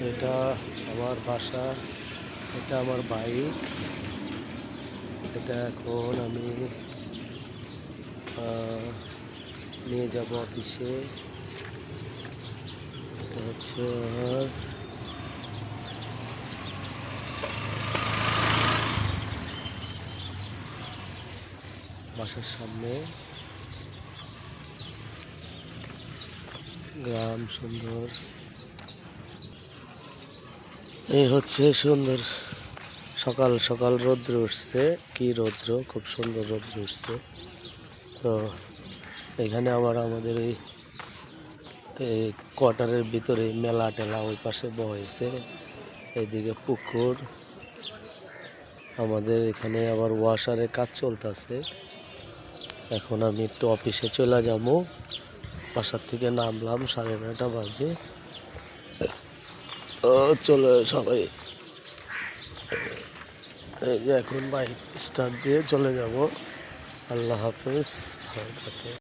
এটা আমার বাসা, এটা আমার বাইক। এটা এখন আমি নিয়ে যাব অফিসে। এটা হচ্ছে আমার বাসার সামনে। গ্রাম সুন্দর, এই হচ্ছে সুন্দর। সকাল সকাল রৌদ্র উঠছে, কি রৌদ্র, খুব সুন্দর রৌদ্র উঠছে। তো এখানে আবার আমাদের এই কোয়ার্টারের ভিতরে মেলা টেলা ওই পাশে বয়েছে, এইদিকে পুকুর। আমাদের এখানে আবার ওয়াশারের কাজ চলতেছে। এখন আমি একটু অফিসে চলে যাব। বাসার থেকে নামলাম 9:30 বাজে। তো চলে সবাই, এই যে এখন বাইক স্টার্ট দিয়ে চলে যাব। আল্লাহ হাফেজ, ভালো থাকে।